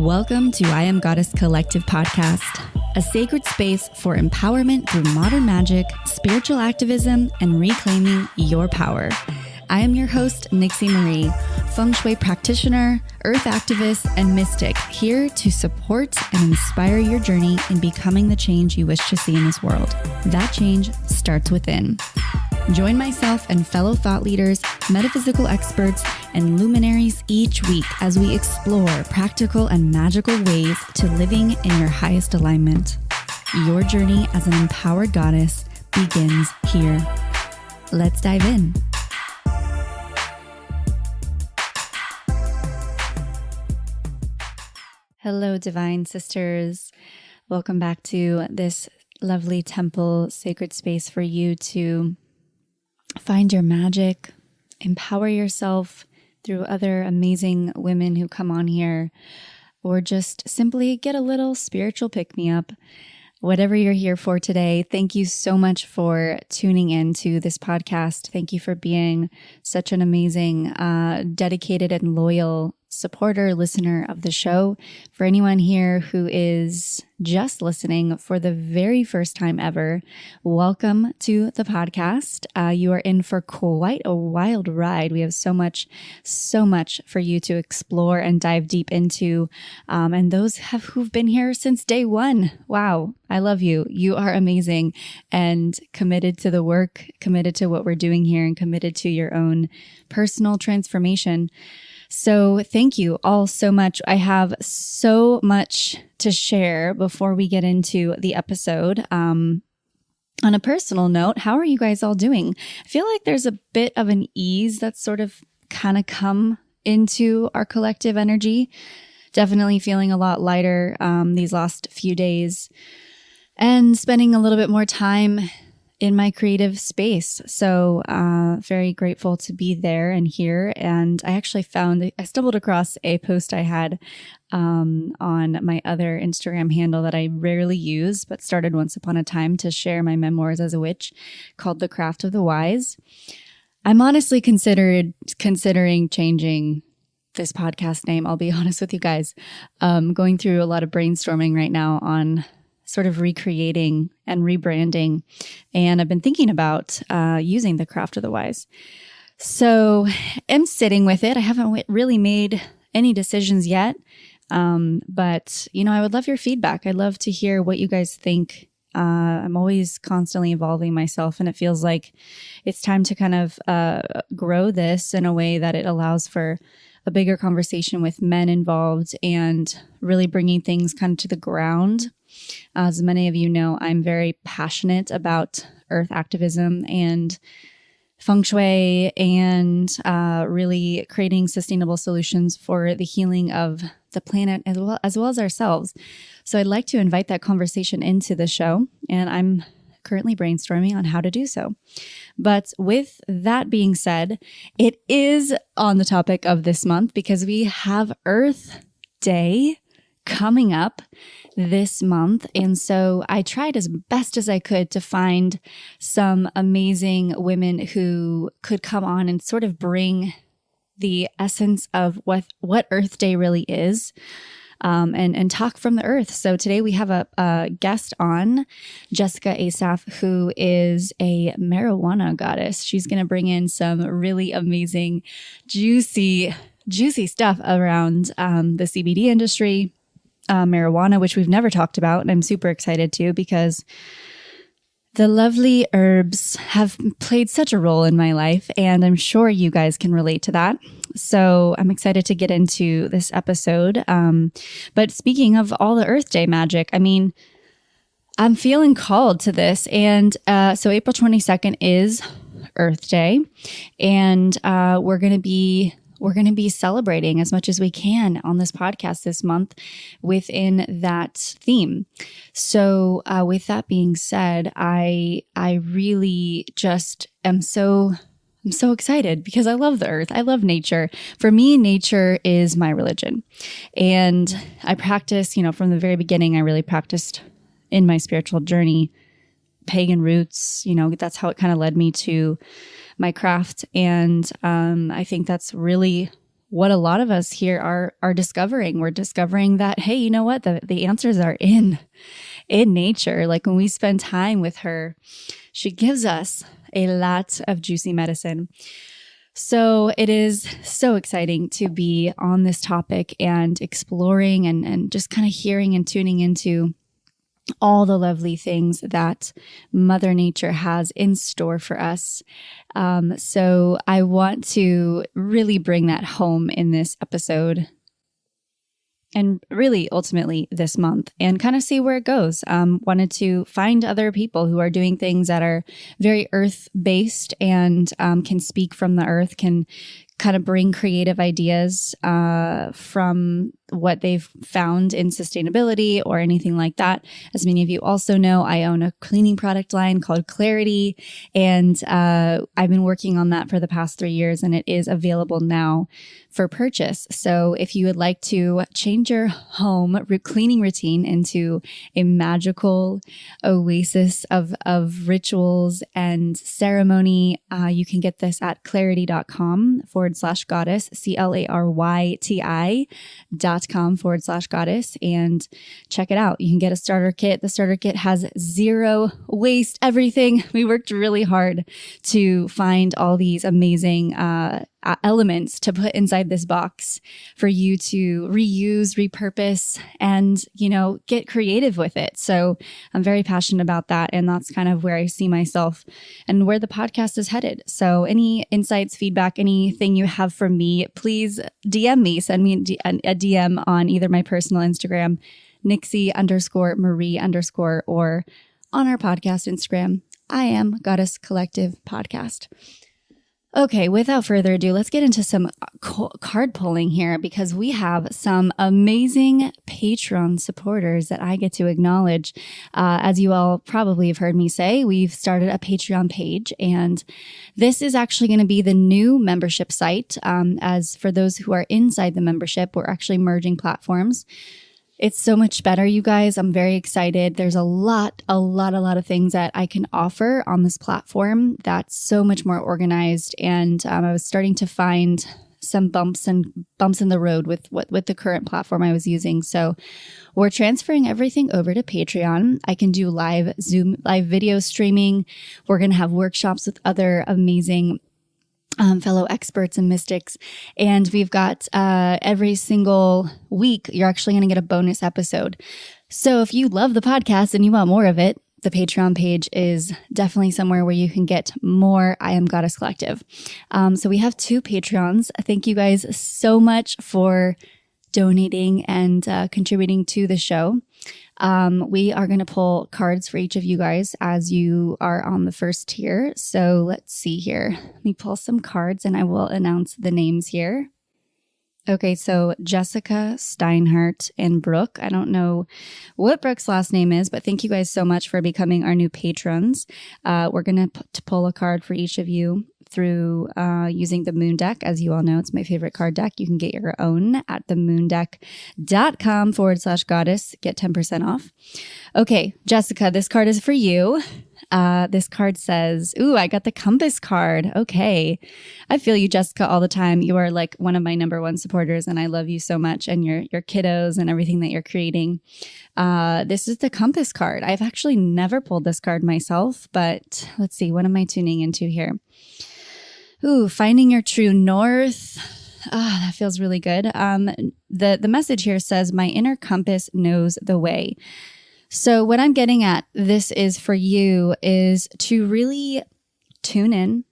Welcome to I Am Goddess Collective podcast, a sacred space for empowerment through modern magic, spiritual activism, and reclaiming your power. I am your host, Nixie Marie, feng shui practitioner, earth activist, and mystic, here to support and inspire your journey in becoming the change you wish to see in this world. That change starts within. Join myself and fellow thought leaders, metaphysical experts, and luminaries each week as we explore practical and magical ways to living in your highest alignment. Your journey as an empowered goddess begins here. Let's dive in. Hello, divine sisters. Welcome back to this lovely temple, sacred space for you to find your magic, empower yourself through other amazing women who come on here, or just simply get a little spiritual pick-me-up. Whatever you're here for today, thank you so much for tuning in to this podcast. Thank you for being such an amazing, dedicated and loyal supporter, listener of the show. For anyone here who is just listening for the very first time ever, welcome to the podcast. You are in for quite a wild ride. We have so much for you to explore and dive deep into. And those who've been here since day one, wow, I love you. You are amazing and committed to the work, committed to what we're doing here, and committed to your own personal transformation. So thank you all so much. I have so much to share before we get into the episode. On a personal note, how are you guys all doing? I feel like there's a bit of an ease that's sort of kind of come into our collective energy. Definitely feeling a lot lighter these last few days and spending a little bit more time in my creative space. So very grateful to be there and here. And I actually I stumbled across a post I had on my other Instagram handle that I rarely use, but started once upon a time to share my memoirs as a witch, called The Craft of the Wise. I'm honestly considering changing this podcast name. I'll be honest with you guys. Going through a lot of brainstorming right now on sort of recreating and rebranding. And I've been thinking about using The Craft of the Wise. So I'm sitting with it. I haven't really made any decisions yet. But, I would love your feedback. I'd love to hear what you guys think. I'm always constantly evolving myself, and it feels like it's time to kind of grow this in a way that it allows for a bigger conversation with men involved and really bringing things kind of to the ground. As many of you know, I'm very passionate about earth activism and feng shui and really creating sustainable solutions for the healing of the planet as well as ourselves. So I'd like to invite that conversation into the show, and I'm currently brainstorming on how to do so. But with that being said, it is on the topic of this month because we have Earth Day coming up this month. And so I tried as best as I could to find some amazing women who could come on and sort of bring the essence of what Earth Day really is, and talk from the earth. So today we have a guest on, Jessica Assaf, who is a marijuana goddess. She's going to bring in some really amazing, juicy stuff around the CBD industry, marijuana, which we've never talked about. And I'm super excited too, because the lovely herbs have played such a role in my life, and I'm sure you guys can relate to that. So I'm excited to get into this episode. But speaking of all the Earth Day magic, I'm feeling called to this. And so April 22nd is Earth Day, and we're going to be celebrating as much as we can on this podcast this month within that theme. So with that being said, I really just am so excited because I love the earth. I love nature. For me, nature is my religion. And I practice, from the very beginning, I really practiced in my spiritual journey, pagan roots. That's how it kind of led me to my craft. And I think that's really what a lot of us here are discovering. We're discovering that, hey, you know what? The answers are in nature. Like when we spend time with her, she gives us a lot of juicy medicine. So it is so exciting to be on this topic and exploring and just kind of hearing and tuning into all the lovely things that Mother Nature has in store for us. So I want to really bring that home in this episode and really ultimately this month and kind of see where it goes. Wanted to find other people who are doing things that are very earth-based and can speak from the earth, can kind of bring creative ideas from what they've found in sustainability or anything like that. As many of you also know, I own a cleaning product line called Clarity, and I've been working on that for the past 3 years, and it is available now for purchase. So if you would like to change your home cleaning routine into a magical oasis of rituals and ceremony, you can get this at clarity.com/goddess, claryti.com/goddess, and check it out. You can get a starter kit. The starter kit has zero waste, everything. We worked really hard to find all these amazing elements to put inside this box for you to reuse, repurpose, and, get creative with it. So I'm very passionate about that. And that's kind of where I see myself and where the podcast is headed. So any insights, feedback, anything you have for me, please DM me, send me a DM on either my personal Instagram, Nixie_Marie_, or on our podcast Instagram, I Am Goddess Collective Podcast. Okay, without further ado, let's get into some card pulling here because we have some amazing Patreon supporters that I get to acknowledge. As you all probably have heard me say, we've started a Patreon page, and this is actually going to be the new membership site. As for those who are inside the membership, we're actually merging platforms. It's so much better, you guys. I'm very excited. There's a lot of things that I can offer on this platform that's so much more organized. And I was starting to find some bumps in the road with the current platform I was using. So we're transferring everything over to Patreon. I can do live video streaming. We're going to have workshops with other amazing fellow experts and mystics. And we've got every single week, you're actually going to get a bonus episode. So if you love the podcast and you want more of it, the Patreon page is definitely somewhere where you can get more I Am Goddess Collective. So we have 2 Patreons. Thank you guys so much for donating and contributing to the show. We are going to pull cards for each of you guys as you are on the first tier. So let's see here. Let me pull some cards and I will announce the names here. Okay, so Jessica, Steinhardt, and Brooke. I don't know what Brooke's last name is, but thank you guys so much for becoming our new patrons. We're going to pull a card for each of you through using the Moon Deck. As you all know, it's my favorite card deck. You can get your own at themoondeck.com/goddess. Get 10% off. Okay, Jessica, this card is for you. This card says, ooh, I got the compass card. Okay. I feel you, Jessica, all the time. You are like one of my number one supporters, and I love you so much and your kiddos and everything that you're creating. This is the compass card. I've actually never pulled this card myself, but let's see. What am I tuning into here? Ooh, finding your true north. That feels really good. The message here says, my inner compass knows the way. So what I'm getting at, this is for you, is to really tune in,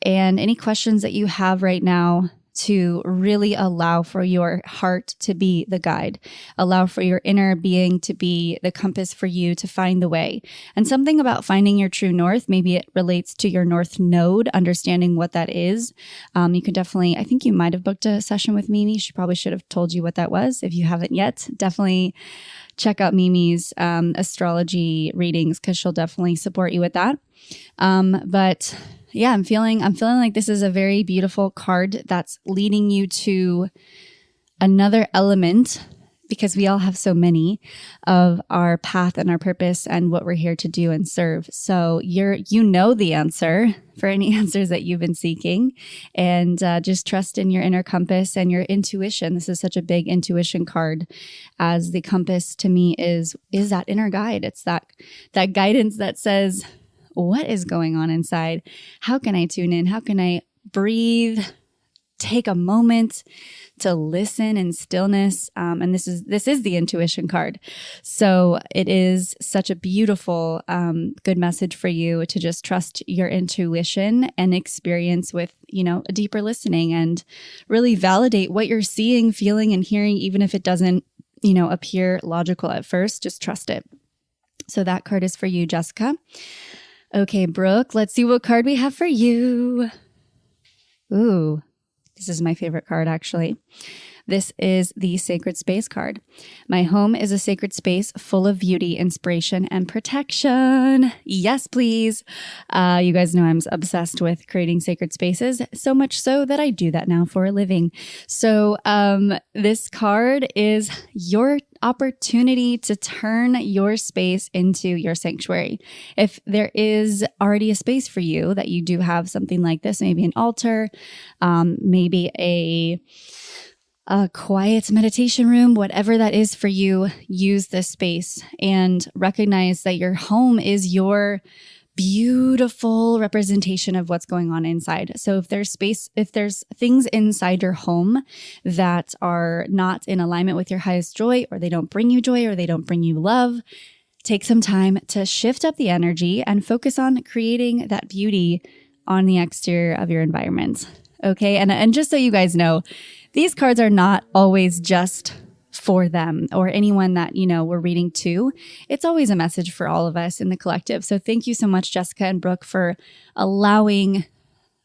and any questions that you have right now, to really allow for your heart to be the guide, allow for your inner being to be the compass for you to find the way. And something about finding your true north, maybe it relates to your north node, understanding what that is. You can definitely, I think you might have booked a session with Mimi. She probably should have told you what that was. If you haven't yet, definitely check out Mimi's astrology readings, because she'll definitely support you with that. But yeah, I'm feeling like this is a very beautiful card that's leading you to another element because we all have so many of our path and our purpose and what we're here to do and serve. So you know the answer for any answers that you've been seeking, and just trust in your inner compass and your intuition. This is such a big intuition card, as the compass to me is that inner guide. It's that guidance that says, what is going on inside? How can I tune in? How can I breathe? Take a moment to listen in stillness. And this is the intuition card. So it is such a beautiful, good message for you to just trust your intuition and experience with, a deeper listening, and really validate what you're seeing, feeling, and hearing, even if it doesn't, appear logical at first. Just trust it. So that card is for you, Jessica. Okay, Brooke, let's see what card we have for you. Ooh. This is my favorite card, actually. This is the Sacred Space card. My home is a sacred space full of beauty, inspiration, and protection. Yes, please. You guys know I'm obsessed with creating sacred spaces, so much so that I do that now for a living. So this card is your opportunity to turn your space into your sanctuary. If there is already a space for you that you do have something like this, maybe an altar, maybe a quiet meditation room, whatever that is for you, use this space and recognize that your home is your beautiful representation of what's going on inside. So if there's things inside your home that are not in alignment with your highest joy, or they don't bring you joy, or they don't bring you love, take some time to shift up the energy and focus on creating that beauty on the exterior of your environment. Okay. And just so you guys know, these cards are not always just for them or anyone that, we're reading to. It's always a message for all of us in the collective. So thank you so much, Jessica and Brooke, for allowing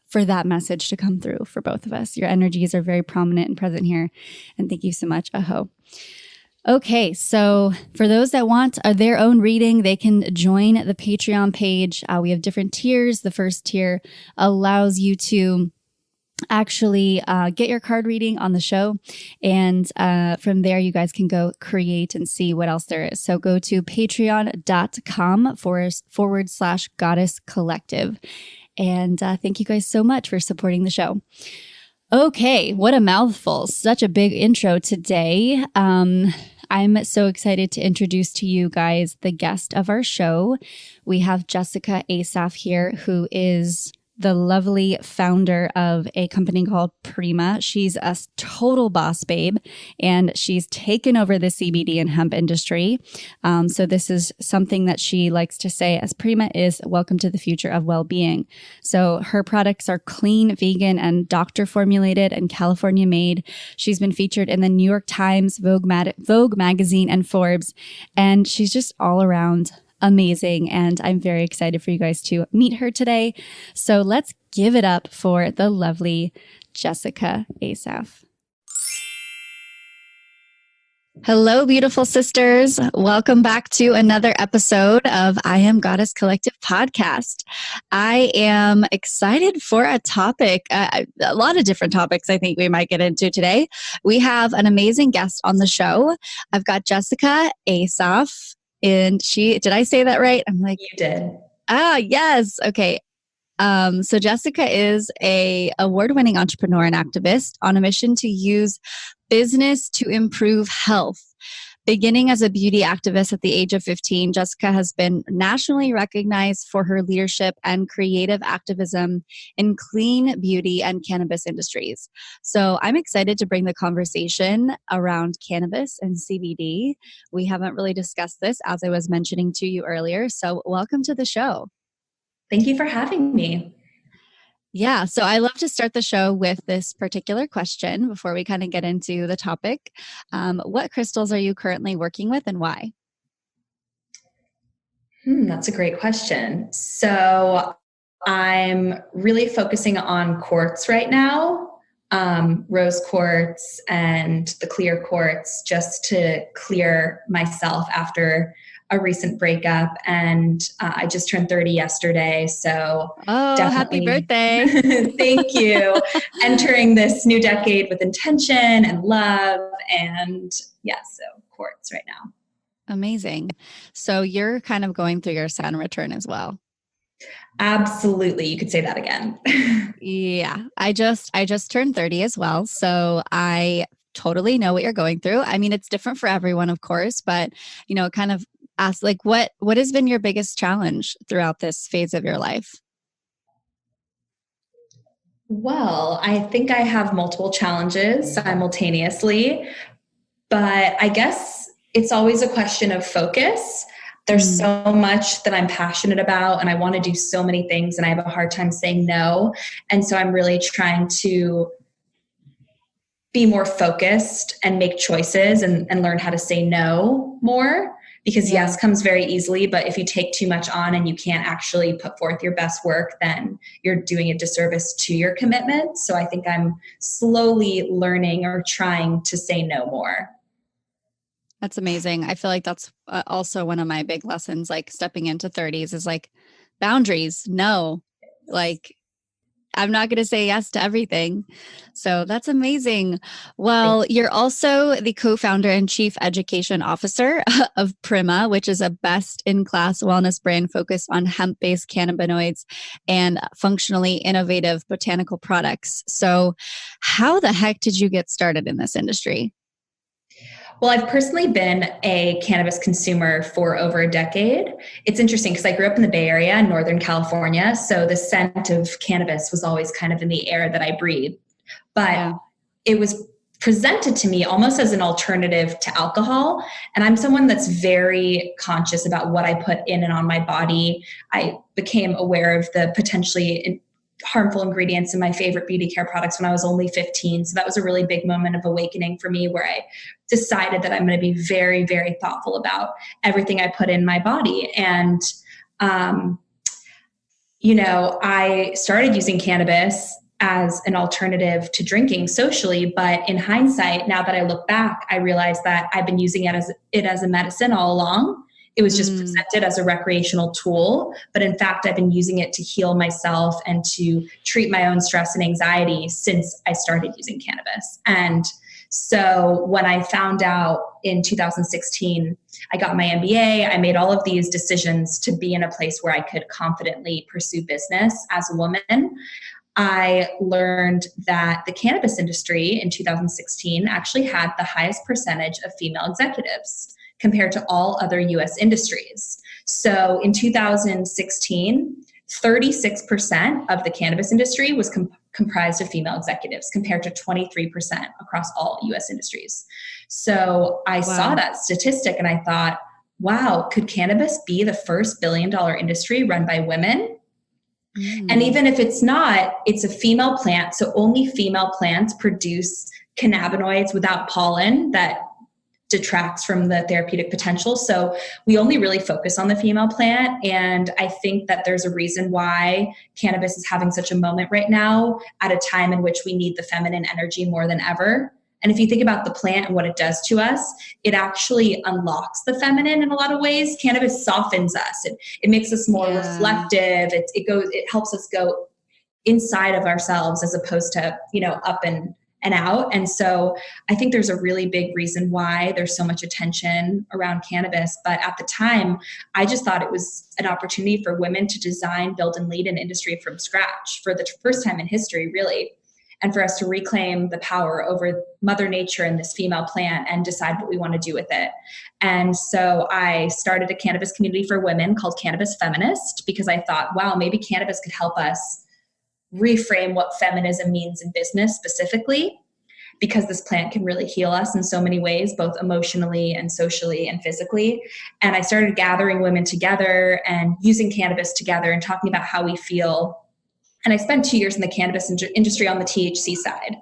for that message to come through for both of us. Your energies are very prominent and present here. And thank you so much. Aho. Okay, so for those that want their own reading, they can join the Patreon page. We have different tiers. The first tier allows you to actually get your card reading on the show. And from there, you guys can go create and see what else there is. So go to patreon.com/goddess collective. And thank you guys so much for supporting the show. Okay, what a mouthful. Such a big intro today. I'm so excited to introduce to you guys the guest of our show. We have Jessica Assaf here, who is the lovely founder of a company called Prima. She's a total boss babe, and she's taken over the CBD and hemp industry. So this is something that she likes to say, as Prima is welcome to the future of well-being. So her products are clean, vegan, and doctor formulated and California made. She's been featured in the New York Times, Vogue magazine, and Forbes, and she's just all around amazing. And I'm very excited for you guys to meet her today. So let's give it up for the lovely Jessica Assaf. Hello, beautiful sisters. Welcome back to another episode of I Am Goddess Collective podcast. I am excited for a topic, a lot of different topics I think we might get into today. We have an amazing guest on the show. I've got Jessica Assaf. And did I say that right? I'm like, you did. Yes. Okay. So Jessica is a award-winning entrepreneur and activist on a mission to use business to improve health. Beginning as a beauty activist at the age of 15, Jessica has been nationally recognized for her leadership and creative activism in clean beauty and cannabis industries. So I'm excited to bring the conversation around cannabis and CBD. We haven't really discussed this, as I was mentioning to you earlier. So welcome to the show. Thank you for having me. Yeah, so I love to start the show with this particular question before we kind of get into the topic. What crystals are you currently working with and why? That's a great question. So I'm really focusing on quartz right now, rose quartz and the clear quartz, just to clear myself after a recent breakup, and I just turned 30 yesterday. So Oh, happy definitely, birthday. thank you. Entering this new decade with intention and love, and so quartz right now. Amazing. So you're kind of going through your Saturn return as well. Absolutely. You could say that again. Yeah. I just turned 30 as well. So I totally know what you're going through. I mean, it's different for everyone, of course, but kind of ask like what has been your biggest challenge throughout this phase of your life? Well, I think I have multiple challenges simultaneously, but I guess it's always a question of focus. There's so much that I'm passionate about, and I want to do so many things, and I have a hard time saying no. And so I'm really trying to be more focused and make choices and learn how to say no more. Because yes comes very easily, but if you take too much on and you can't actually put forth your best work, then you're doing a disservice to your commitment. So I think I'm slowly learning or trying to say no more. That's amazing. I feel like that's also one of my big lessons, like stepping into 30s is like boundaries. No, like I'm not going to say yes to everything. So that's amazing. Well, you're also the co-founder and chief education officer of Prima, which is a best-in-class wellness brand focused on hemp-based cannabinoids and functionally innovative botanical products. So how the heck did you get started in this industry? Well, I've personally been a cannabis consumer for over a decade. It's interesting because I grew up in the Bay Area in Northern California. So the scent of cannabis was always kind of in the air that I breathed. But it was presented to me almost as an alternative to alcohol. And I'm someone that's very conscious about what I put in and on my body. I became aware of the potentially harmful ingredients in my favorite beauty care products when I was only 15. So that was a really big moment of awakening for me, where I decided that I'm going to be very, very thoughtful about everything I put in my body. And, I started using cannabis as an alternative to drinking socially. But in hindsight, now that I look back, I realized that I've been using it as a medicine all along. It was just presented as a recreational tool, but in fact, I've been using it to heal myself and to treat my own stress and anxiety since I started using cannabis. And so when I found out in 2016, I got my MBA, I made all of these decisions to be in a place where I could confidently pursue business as a woman. I learned that the cannabis industry in 2016 actually had the highest percentage of female executives compared to all other US industries. So in 2016, 36% of the cannabis industry was comprised of female executives compared to 23% across all US industries. So I saw that statistic and I thought, wow, could cannabis be the first billion-dollar industry run by women? And even if it's not, it's a female plant. So only female plants produce cannabinoids without pollen that detracts from the therapeutic potential. So we only really focus on the female plant. And I think that there's a reason why cannabis is having such a moment right now at a time in which we need the feminine energy more than ever. And if you think about the plant and what it does to us, it actually unlocks the feminine in a lot of ways. Cannabis softens us. It makes us more reflective. It helps us go inside of ourselves as opposed to, up and out. And so I think there's a really big reason why there's so much attention around cannabis. But at the time, I just thought it was an opportunity for women to design, build, and lead an industry from scratch for the first time in history, really. And for us to reclaim the power over Mother Nature and this female plant and decide what we want to do with it. And so I started a cannabis community for women called Cannabis Feminist, because I thought, wow, maybe cannabis could help us reframe what feminism means in business specifically, because this plant can really heal us in so many ways, both emotionally and socially and physically. And I started gathering women together and using cannabis together and talking about how we feel. And I spent 2 years in the cannabis industry on the THC side.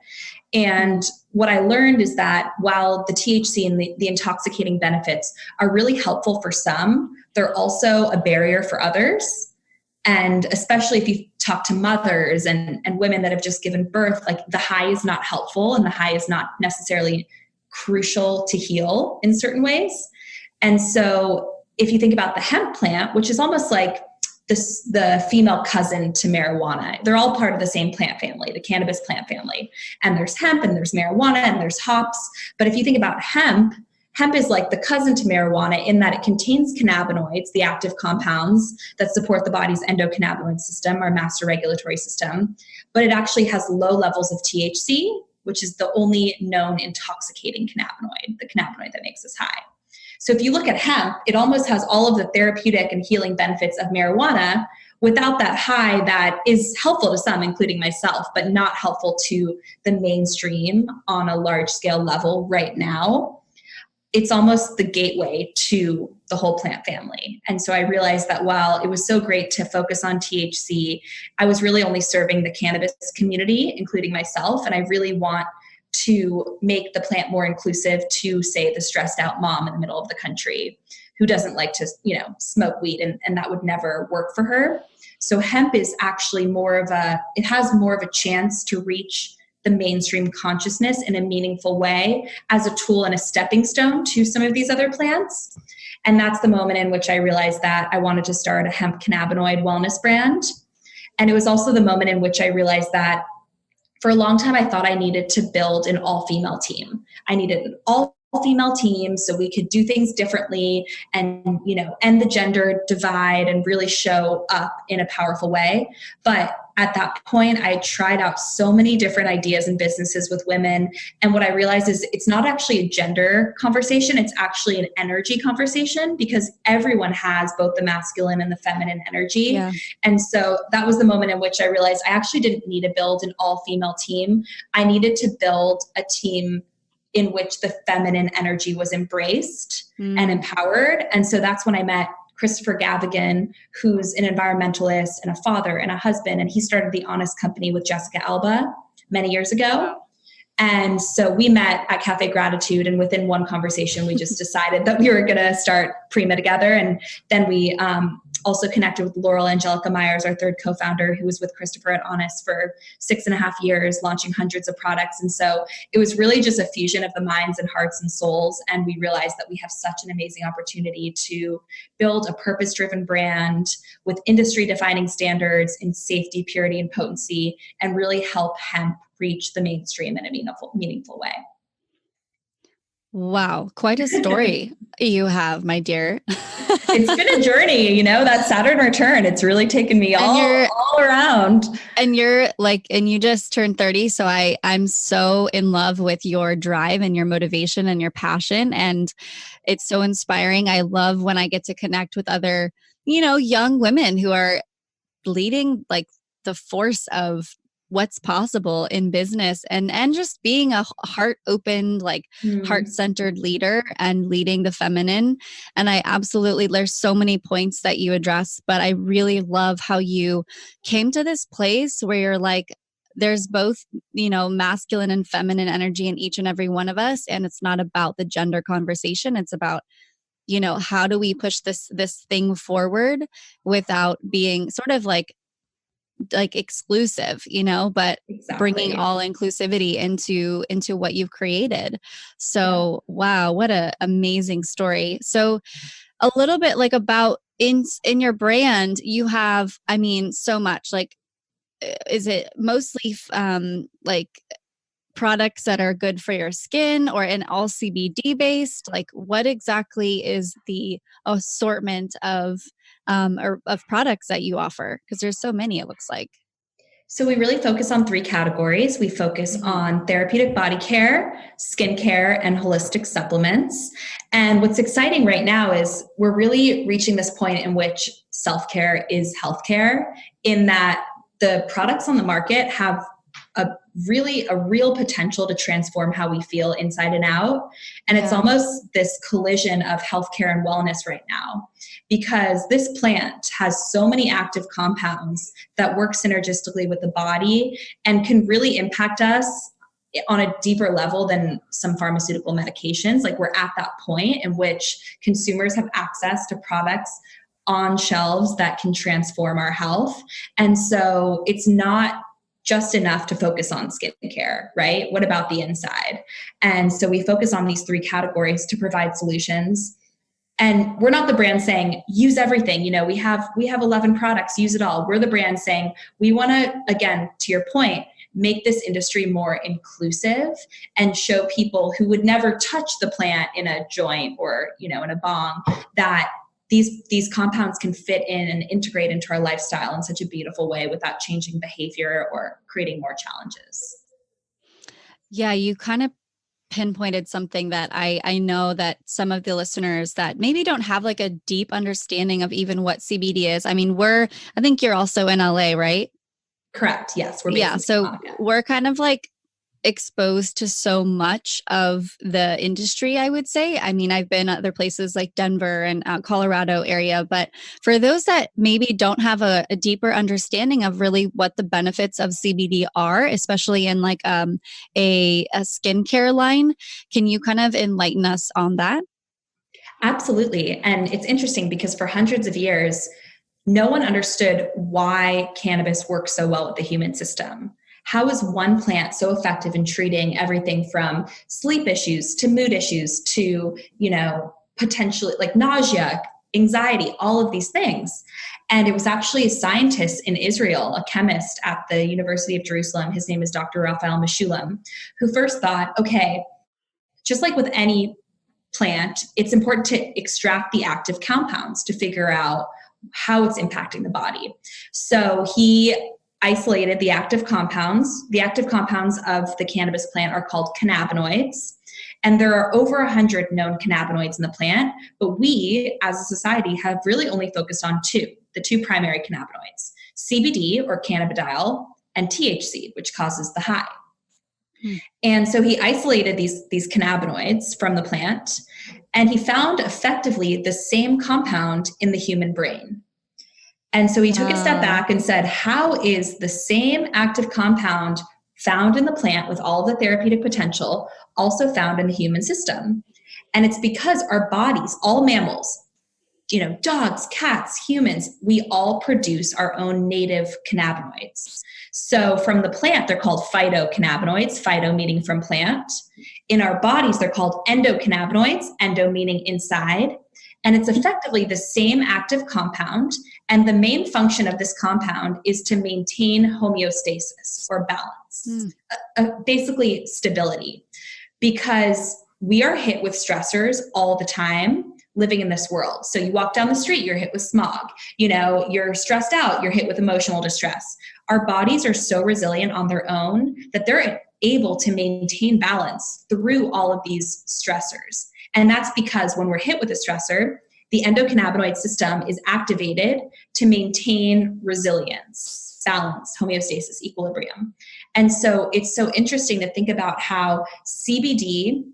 And what I learned is that while the THC and the intoxicating benefits are really helpful for some, they're also a barrier for others. And especially if you talk to mothers and women that have just given birth, like the high is not helpful and the high is not necessarily crucial to heal in certain ways. And so if you think about the hemp plant, which is almost like the female cousin to marijuana, they're all part of the same plant family, the cannabis plant family. And there's hemp and there's marijuana and there's hops. But if you think about hemp is like the cousin to marijuana in that it contains cannabinoids, the active compounds that support the body's endocannabinoid system, our master regulatory system. But it actually has low levels of THC, which is the only known intoxicating cannabinoid, the cannabinoid that makes us high. So if you look at hemp, it almost has all of the therapeutic and healing benefits of marijuana without that high that is helpful to some, including myself, but not helpful to the mainstream on a large scale level right now. It's almost the gateway to the whole plant family. And so I realized that while it was so great to focus on THC, I was really only serving the cannabis community, including myself. And I really want to make the plant more inclusive to, say, the stressed out mom in the middle of the country who doesn't like to, smoke weed, and that would never work for her. So hemp is actually it has more of a chance to reach the mainstream consciousness in a meaningful way as a tool and a stepping stone to some of these other plants. And that's the moment in which I realized that I wanted to start a hemp cannabinoid wellness brand. And it was also the moment in which I realized that for a long time, I thought I needed to build an all-female team. I needed an all-female team so we could do things differently and, end the gender divide and really show up in a powerful way. But at that point, I tried out so many different ideas and businesses with women. And what I realized is it's not actually a gender conversation. It's actually an energy conversation because everyone has both the masculine and the feminine energy. Yeah. And so that was the moment in which I realized I actually didn't need to build an all-female team. I needed to build a team in which the feminine energy was embraced and empowered. And so that's when I met Christopher Gavigan, who's an environmentalist and a father and a husband. And he started the Honest Company with Jessica Alba many years ago. And so we met at Cafe Gratitude, and within one conversation, we just decided that we were going to start Prima together. And then we also connected with Laurel Angelica Myers, our third co-founder, who was with Christopher at Honest for 6.5 years, launching hundreds of products. And so it was really just a fusion of the minds and hearts and souls. And we realized that we have such an amazing opportunity to build a purpose-driven brand with industry-defining standards in safety, purity, and potency, and really help hemp reach the mainstream in a meaningful way. Wow, quite a story you have, my dear. It's been a journey, that Saturn return. It's really taken me all around. And you just turned 30. So I'm so in love with your drive and your motivation and your passion. And it's so inspiring. I love when I get to connect with other, young women who are leading like the force of what's possible in business and just being a heart-opened, heart-centered leader and leading the feminine. And there's so many points that you address, but I really love how you came to this place where you're like, there's both, masculine and feminine energy in each and every one of us. And it's not about the gender conversation. It's about, how do we push this thing forward without being sort of like exclusive, but exactly. Bringing all inclusivity into what you've created. So, Wow, what a amazing story. So a little bit about in your brand, you have, so much, is it mostly products that are good for your skin or an all CBD based? What exactly is the assortment of products that you offer? Because there's so many, it looks like. So we really focus on 3 categories. We focus on therapeutic body care, skincare, and holistic supplements. And what's exciting right now is we're really reaching this point in which self-care is healthcare, in that the products on the market have a real potential to transform how we feel inside and out. And it's almost this collision of healthcare and wellness right now, because this plant has so many active compounds that work synergistically with the body and can really impact us on a deeper level than some pharmaceutical medications. We're at that point in which consumers have access to products on shelves that can transform our health. And so it's not just enough to focus on skincare, right? What about the inside? And so we focus on these 3 categories to provide solutions And we're not the brand saying use everything. We have 11 products, use it all. We're the brand saying we want to, again, to your point, make this industry more inclusive and show people who would never touch the plant in a joint or, in a bong, that these compounds can fit in and integrate into our lifestyle in such a beautiful way without changing behavior or creating more challenges. Yeah, you kind of pinpointed something that I know that some of the listeners that maybe don't have like a deep understanding of even what CBD is. I mean, I think you're also in LA, right? Correct. Yes. We're based in so Monica. We're kind of like exposed to so much of the industry, I would say. I mean, I've been other places like Denver and Colorado area, but for those that maybe don't have a deeper understanding of really what the benefits of CBD are, especially in like a skincare line, can you kind of enlighten us on that? Absolutely. And it's interesting because for hundreds of years, no one understood why cannabis works so well with the human system. How is one plant so effective in treating everything from sleep issues to mood issues to, potentially like nausea, anxiety, all of these things? And it was actually a scientist in Israel, a chemist at the University of Jerusalem, his name is Dr. Raphael Mechoulam, who first thought, okay, just like with any plant, it's important to extract the active compounds to figure out how it's impacting the body. So he isolated the active compounds. The active compounds of the cannabis plant are called cannabinoids. And there are over 100 known cannabinoids in the plant, but we as a society have really only focused on the two primary cannabinoids, CBD or cannabidiol and THC, which causes the high. And so he isolated these cannabinoids from the plant, and he found effectively the same compound in the human brain. And so he took a step back and said, how is the same active compound found in the plant with all the therapeutic potential also found in the human system? And it's because our bodies, all mammals, dogs, cats, humans, we all produce our own native cannabinoids. So from the plant, they're called phytocannabinoids, phyto meaning from plant. In our bodies, they're called endocannabinoids, endo meaning inside. And it's effectively the same active compound. And the main function of this compound is to maintain homeostasis or balance, basically stability, because we are hit with stressors all the time living in this world. So you walk down the street, you're hit with smog, you're stressed out, you're hit with emotional distress. Our bodies are so resilient on their own that they're able to maintain balance through all of these stressors. And that's because when we're hit with a stressor, the endocannabinoid system is activated to maintain resilience, balance, homeostasis, equilibrium. And so it's so interesting to think about how CBD,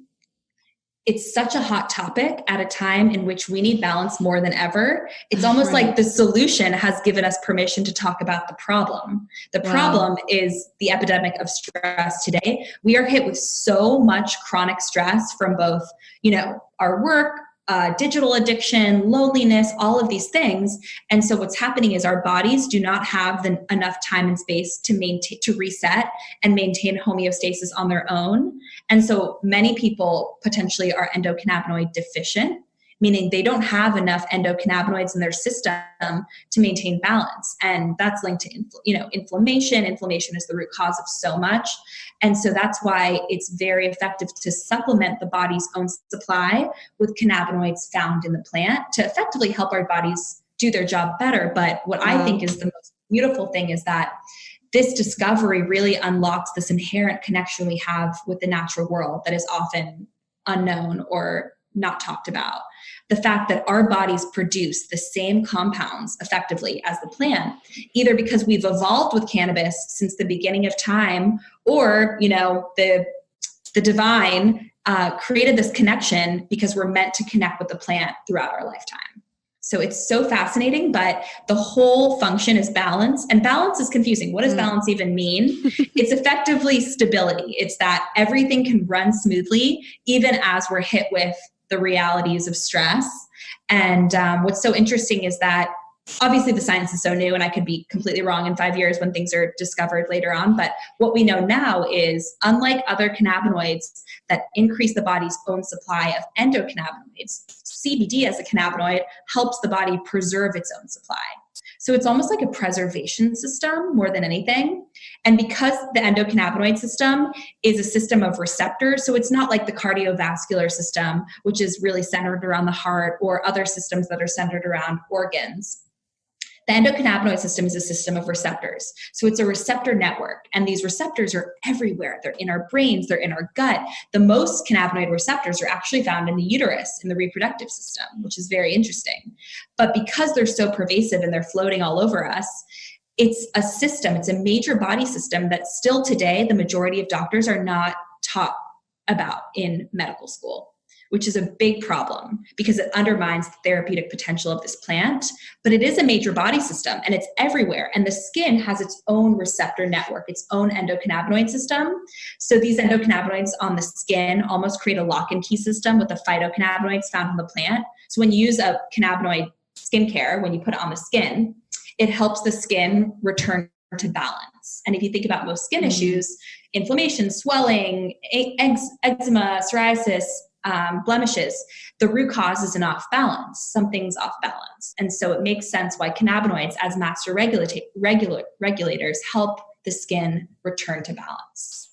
it's such a hot topic at a time in which we need balance more than ever. It's almost like the solution has given us permission to talk about the problem. The problem is the epidemic of stress today. We are hit with so much chronic stress from both, our work, digital addiction, loneliness, all of these things. And so what's happening is our bodies do not have enough time and space to reset and maintain homeostasis on their own. And so many people potentially are endocannabinoid deficient, meaning they don't have enough endocannabinoids in their system to maintain balance. And that's linked to inflammation. Inflammation is the root cause of so much. And so that's why it's very effective to supplement the body's own supply with cannabinoids found in the plant to effectively help our bodies do their job better. But what I think is the most beautiful thing is that this discovery really unlocks this inherent connection we have with the natural world that is often unknown or not talked about. The fact that our bodies produce the same compounds effectively as the plant, either because we've evolved with cannabis since the beginning of time, or the divine created this connection because we're meant to connect with the plant throughout our lifetime. So it's so fascinating, but the whole function is balance, and balance is confusing. What does balance even mean? It's effectively stability. It's that everything can run smoothly, even as we're hit with the realities of stress. And what's so interesting is that Obviously, the science is so new, and I could be completely wrong in 5 years when things are discovered later on. But what we know now is, unlike other cannabinoids that increase the body's own supply of endocannabinoids, CBD as a cannabinoid helps the body preserve its own supply. So it's almost like a preservation system more than anything. And because the endocannabinoid system is a system of receptors, so it's not like the cardiovascular system, which is really centered around the heart, or other systems that are centered around organs. The endocannabinoid system is a system of receptors. So it's a receptor network, and these receptors are everywhere. They're in our brains, they're in our gut. The most cannabinoid receptors are actually found in the uterus, in the reproductive system, which is very interesting. But because they're so pervasive and they're floating all over us, it's a system, it's a major body system that still today, the majority of doctors are not taught about in medical school, which is a big problem because it undermines the therapeutic potential of this plant. But it is a major body system, and it's everywhere. And the skin has its own receptor network, its own endocannabinoid system. So these endocannabinoids on the skin almost create a lock and key system with the phytocannabinoids found in the plant. So when you use a cannabinoid skincare, when you put it on the skin, it helps the skin return to balance. And if you think about most skin issues, inflammation, swelling, eczema, psoriasis, blemishes, the root cause is an off balance. Something's off balance. And so it makes sense why cannabinoids as master regulators help the skin return to balance.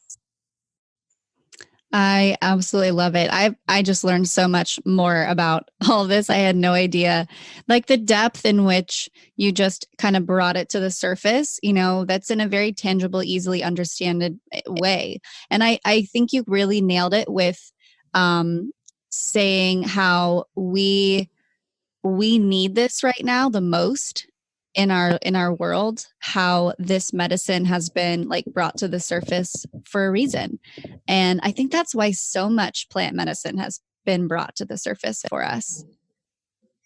I absolutely love it. I just learned so much more about all this. I had no idea, like the depth in which you just kind of brought it to the surface, that's in a very tangible, easily understood way. And I think you really nailed it with saying how we need this right now the most in our world, how this medicine has been like brought to the surface for a reason. And I think that's why so much plant medicine has been brought to the surface for us.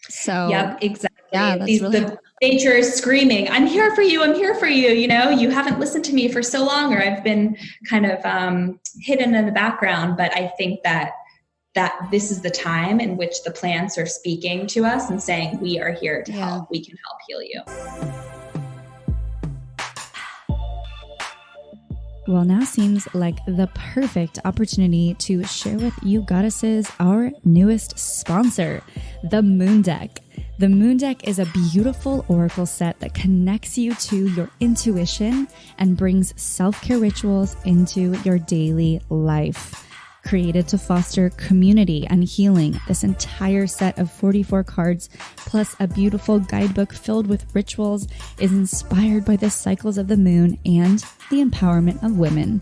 So yep, exactly. Yeah, the nature is screaming, I'm here for you. I'm here for you. You haven't listened to me for so long, or I've been kind of hidden in the background. But I think that this is the time in which the plants are speaking to us and saying, we are here to help. We can help heal you. Well, now seems like the perfect opportunity to share with you goddesses our newest sponsor, the Moon Deck. The Moon Deck is a beautiful oracle set that connects you to your intuition and brings self-care rituals into your daily life. Created to foster community and healing, this entire set of 44 cards, plus a beautiful guidebook filled with rituals, is inspired by the cycles of the moon and the empowerment of women.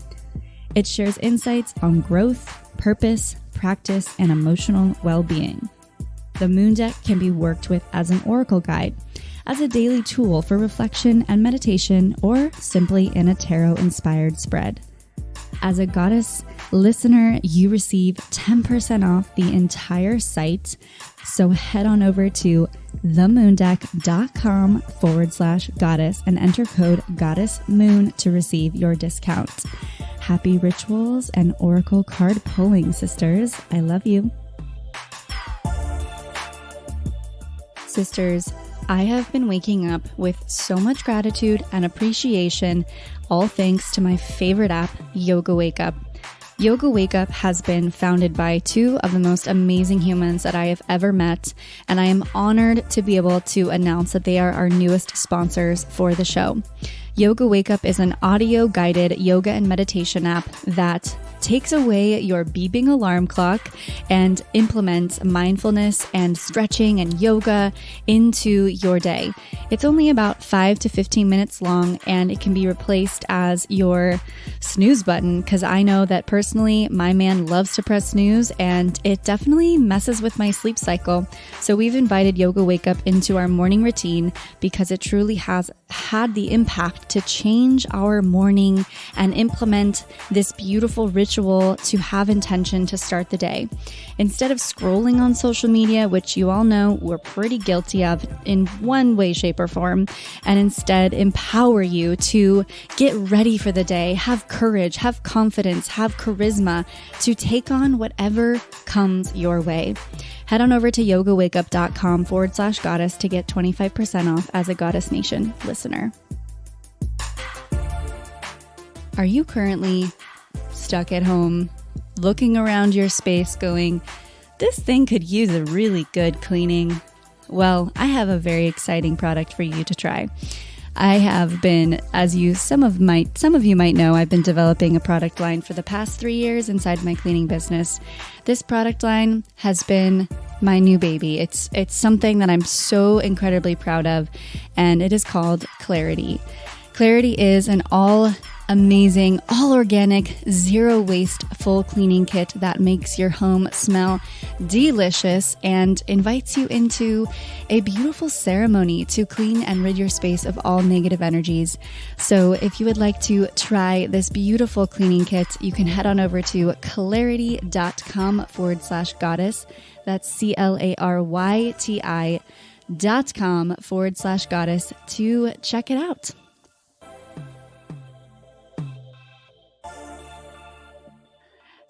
It shares insights on growth, purpose, practice, and emotional well-being. The Moon Deck can be worked with as an oracle guide, as a daily tool for reflection and meditation, or simply in a tarot-inspired spread. As a goddess listener, you receive 10% off the entire site. So head on over to themoondeck.com/goddess and enter code goddessmoon to receive your discount. Happy rituals and oracle card pulling, sisters. I love you. Sisters, I have been waking up with so much gratitude and appreciation, all thanks to my favorite app, Yoga Wake Up. Yoga Wake Up has been founded by two of the most amazing humans that I have ever met, and I am honored to be able to announce that they are our newest sponsors for the show. Yoga Wake Up is an audio-guided yoga and meditation app that takes away your beeping alarm clock and implements mindfulness and stretching and yoga into your day. It's only about 5 to 15 minutes long, and it can be replaced as your snooze button, because I know that personally my man loves to press snooze and it definitely messes with my sleep cycle. So we've invited Yoga Wake Up into our morning routine because it truly has had the impact to change our morning and implement this beautiful ritual to have intention to start the day. Instead of scrolling on social media, which you all know we're pretty guilty of in one way, shape, or form, and instead empower you to get ready for the day, have courage, have confidence, have charisma to take on whatever comes your way. Head on over to yogawakeup.com/goddess to get 25% off as a Goddess Nation listener. Are you currently stuck at home, looking around your space going, this thing could use a really good cleaning? Well, I have a very exciting product for you to try. I have been, as some of you might know, I've been developing a product line for the past 3 years inside my cleaning business. This product line has been my new baby. It's something that I'm so incredibly proud of, and it is called Clarity. Clarity is an all-amazing, all-organic, zero-waste full cleaning kit that makes your home smell delicious and invites you into a beautiful ceremony to clean and rid your space of all negative energies. So if you would like to try this beautiful cleaning kit, you can head on over to clarity.com/goddess. That's CLARYTI.com/goddess to check it out.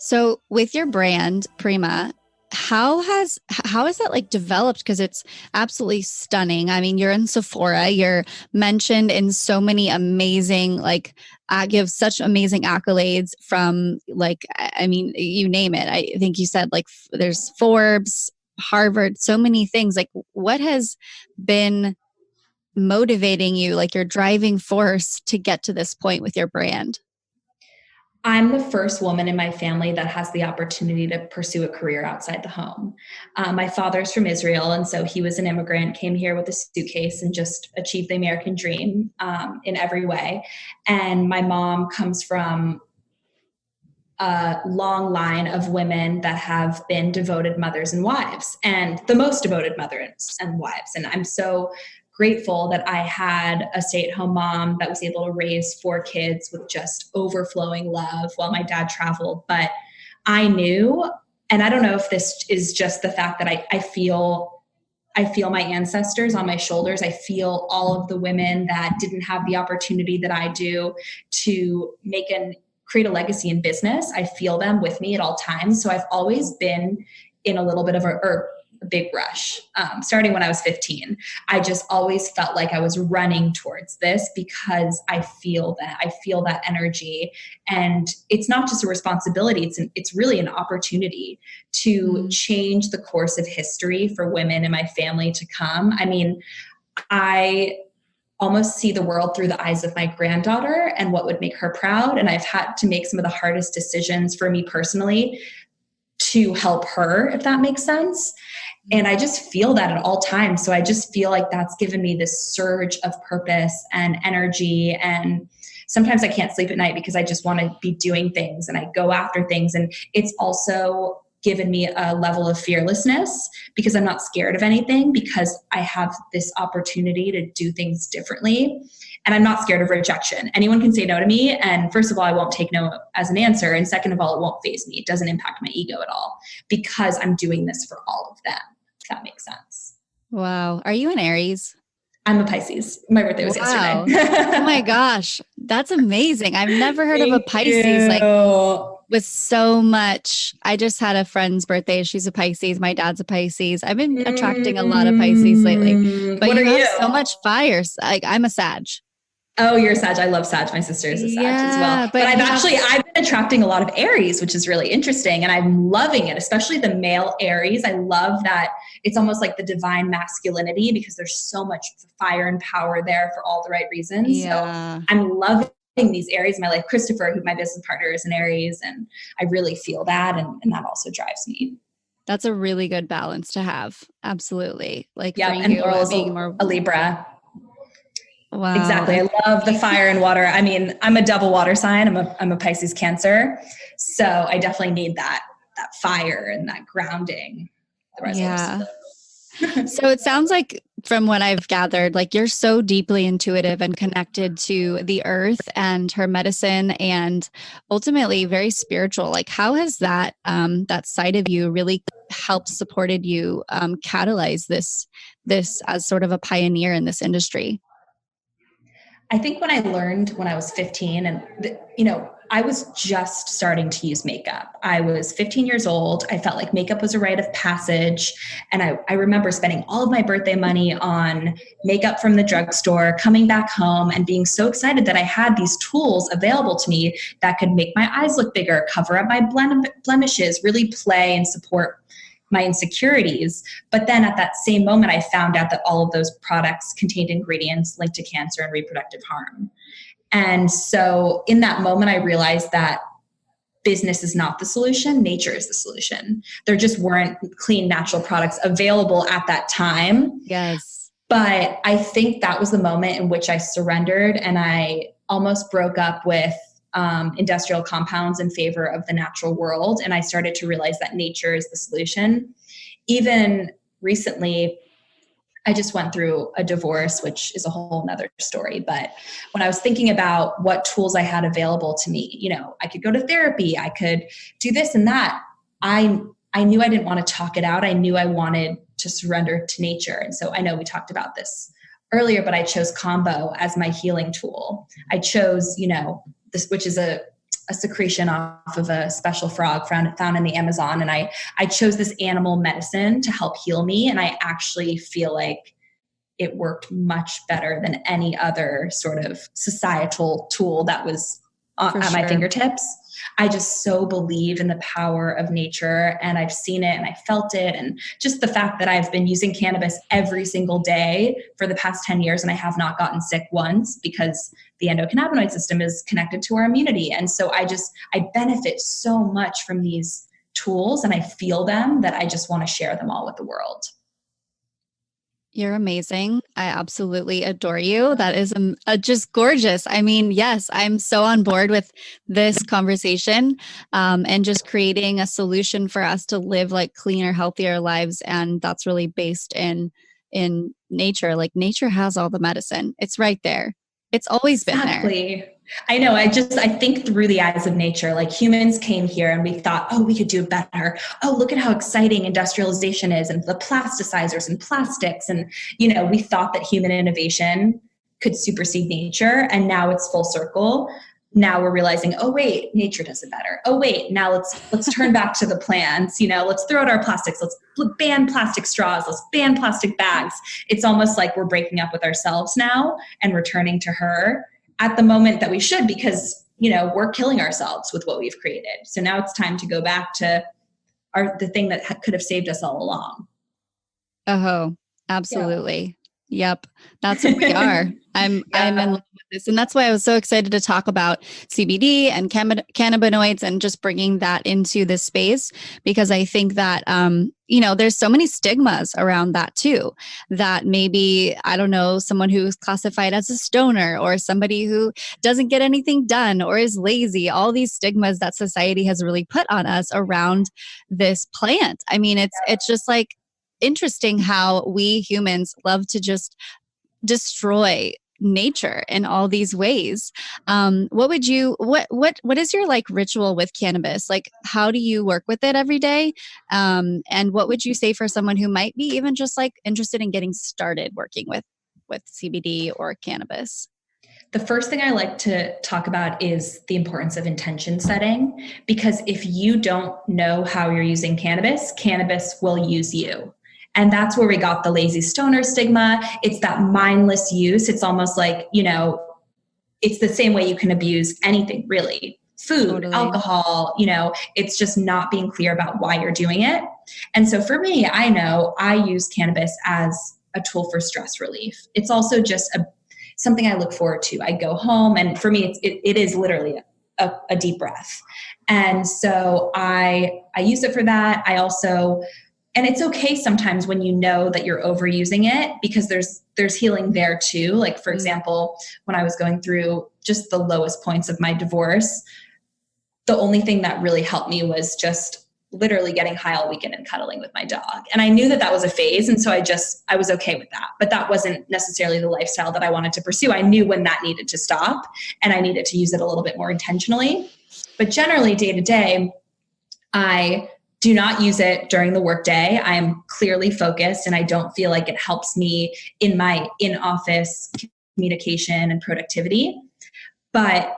So with your brand, Prima, how has that like developed? Because it's absolutely stunning. I mean, you're in Sephora, you're mentioned in so many amazing, give such amazing accolades from you name it. I think you said there's Forbes, Harvard, so many things. Like, what has been motivating you, like your driving force to get to this point with your brand? I'm the first woman in my family that has the opportunity to pursue a career outside the home. My father's from Israel, and so he was an immigrant, came here with a suitcase and just achieved the American dream in every way. And my mom comes from a long line of women that have been devoted mothers and wives, and the most devoted mothers and wives. And I'm so grateful that I had a stay-at-home mom that was able to raise 4 kids with just overflowing love while my dad traveled. But I knew, and I don't know if this is just the fact that I feel my ancestors on my shoulders. I feel all of the women that didn't have the opportunity that I do to create a legacy in business. I feel them with me at all times. So I've always been in a little bit of a big rush. Starting when I was 15, I just always felt like I was running towards this because I feel that energy, and it's not just a responsibility. It's really an opportunity to change the course of history for women in my family to come. I mean, I almost see the world through the eyes of my granddaughter and what would make her proud. And I've had to make some of the hardest decisions for me personally to help her, if that makes sense. And I just feel that at all times. So I just feel like that's given me this surge of purpose and energy. And sometimes I can't sleep at night because I just want to be doing things and I go after things. And it's also given me a level of fearlessness because I'm not scared of anything, because I have this opportunity to do things differently. And I'm not scared of rejection. Anyone can say no to me. And first of all, I won't take no as an answer. And second of all, it won't faze me. It doesn't impact my ego at all because I'm doing this for all of them, if that makes sense. Wow. Are you an Aries? I'm a Pisces. My birthday was yesterday. Oh my gosh. That's amazing. I've never heard of a Pisces with so much. I just had a friend's birthday. She's a Pisces. My dad's a Pisces. I've been attracting a lot of Pisces lately. But you have so much fire. I'm a Sag. Oh, you're a Sag. I love Sag. My sister is a Sag as well. But I've been attracting a lot of Aries, which is really interesting. And I'm loving it, especially the male Aries. I love that it's almost like the divine masculinity because there's so much fire and power there for all the right reasons. Yeah. So I'm loving these Aries in my life. Christopher, who my business partner, is an Aries, and I really feel that. And that also drives me. That's a really good balance to have. Absolutely. And Laurel is a Libra. Wow. Exactly. I love the fire and water. I mean, I'm a double water sign. I'm a Pisces Cancer. So I definitely need that fire and that grounding. Yeah. So it sounds like, from what I've gathered, like you're so deeply intuitive and connected to the earth and her medicine, and ultimately very spiritual. Like, how has that side of you really helped supported you catalyze this as sort of a pioneer in this industry? I think when I learned when I was 15, and I was just starting to use makeup. I was 15 years old. I felt like makeup was a rite of passage. And I remember spending all of my birthday money on makeup from the drugstore, coming back home and being so excited that I had these tools available to me that could make my eyes look bigger, cover up my blemishes, really play and support my insecurities. But then at that same moment, I found out that all of those products contained ingredients linked to cancer and reproductive harm. And so in that moment, I realized that business is not the solution, nature is the solution. There just weren't clean, natural products available at that time. Yes. But I think that was the moment in which I surrendered and I almost broke up with industrial compounds in favor of the natural world. And I started to realize that nature is the solution. Even recently, I just went through a divorce, which is a whole nother story. But when I was thinking about what tools I had available to me, I could go to therapy, I could do this and that. I knew I didn't want to talk it out. I knew I wanted to surrender to nature. And so I know we talked about this earlier, but I chose Combo as my healing tool. I chose, this, which is a secretion off of a special frog found in the Amazon. And I chose this animal medicine to help heal me. And I actually feel like it worked much better than any other sort of societal tool that was at my fingertips. I just so believe in the power of nature, and I've seen it and I felt it. And just the fact that I've been using cannabis every single day for the past 10 years and I have not gotten sick once, because the endocannabinoid system is connected to our immunity. And so I benefit so much from these tools and I feel them that I just want to share them all with the world. You're amazing. I absolutely adore you. That is just gorgeous. I mean, yes, I'm so on board with this conversation and just creating a solution for us to live like cleaner, healthier lives. And that's really based in nature. Like nature has all the medicine. It's right there. It's always been there. Exactly. I know. I think through the eyes of nature. Like humans came here and we thought, oh, we could do better. Oh, look at how exciting industrialization is and the plasticizers and plastics. And, we thought that human innovation could supersede nature. And now it's full circle. Now we're realizing, oh, wait, nature does it better. Oh, wait, now let's turn back to the plants. Let's throw out our plastics. Let's ban plastic straws. Let's ban plastic bags. It's almost like we're breaking up with ourselves now and returning to her at the moment that we should, because, we're killing ourselves with what we've created. So now it's time to go back to the thing that could have saved us all along. Oh, absolutely. Yeah. Yep. That's what we are. I'm in love with this. And that's why I was so excited to talk about CBD and cannabinoids and just bringing that into this space, because I think that, there's so many stigmas around that too, that maybe, I don't know, someone who's classified as a stoner or somebody who doesn't get anything done or is lazy, all these stigmas that society has really put on us around this plant. I mean, it's just like interesting how we humans love to just destroy nature in all these ways. What is your like ritual with cannabis? Like, how do you work with it every day? And what would you say for someone who might be even just like interested in getting started working with CBD or cannabis? The first thing I like to talk about is the importance of intention setting, because if you don't know how you're using cannabis will use you. And that's where we got the lazy stoner stigma. It's that mindless use. It's almost like, it's the same way you can abuse anything, really. Food, totally. Alcohol, it's just not being clear about why you're doing it. And so for me, I know I use cannabis as a tool for stress relief. It's also just something I look forward to. I go home and for me, it is literally a deep breath. And so I use it for that. And it's okay sometimes when you know that you're overusing it, because there's healing there too. Like, for example, when I was going through just the lowest points of my divorce, the only thing that really helped me was just literally getting high all weekend and cuddling with my dog. And I knew that that was a phase. And so I was okay with that, but that wasn't necessarily the lifestyle that I wanted to pursue. I knew when that needed to stop and I needed to use it a little bit more intentionally. But generally day to day, I do not use it during the workday. I am clearly focused and I don't feel like it helps me in my in-office communication and productivity. But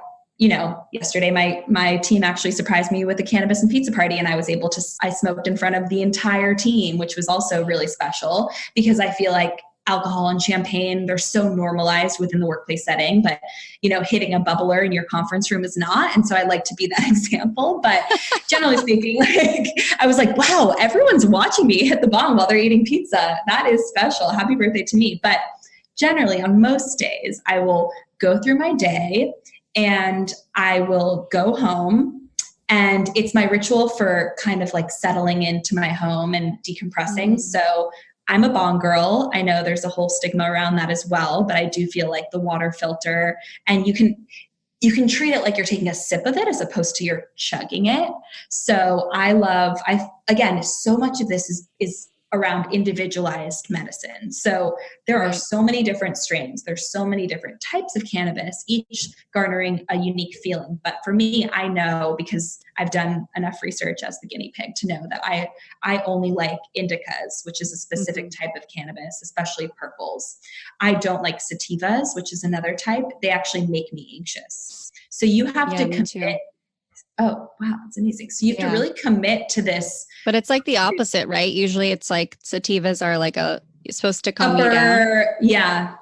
yesterday my team actually surprised me with a cannabis and pizza party, and I smoked in front of the entire team, which was also really special because I feel like alcohol and champagne, they're so normalized within the workplace setting, but hitting a bubbler in your conference room is not. And so I like to be that example. But generally speaking, I was like, wow, everyone's watching me hit the bong while they're eating pizza. That is special. Happy birthday to me. But generally on most days, I will go through my day and I will go home, and it's my ritual for kind of like settling into my home and decompressing. So I'm a bong girl. I know there's a whole stigma around that as well, but I do feel like the water filter, and you can treat it like you're taking a sip of it as opposed to you're chugging it. So again, so much of this is around individualized medicine. So there are so many different strains. There's so many different types of cannabis, each garnering a unique feeling. But for me, I know because I've done enough research as the guinea pig to know that I only like indicas, which is a specific type of cannabis, especially purples. I don't like sativas, which is another type. They actually make me anxious. So you have to commit. Oh, wow. That's amazing. So you have to really commit to this. But it's like the opposite, right? Usually it's like sativas are like supposed to calm you down. Yeah.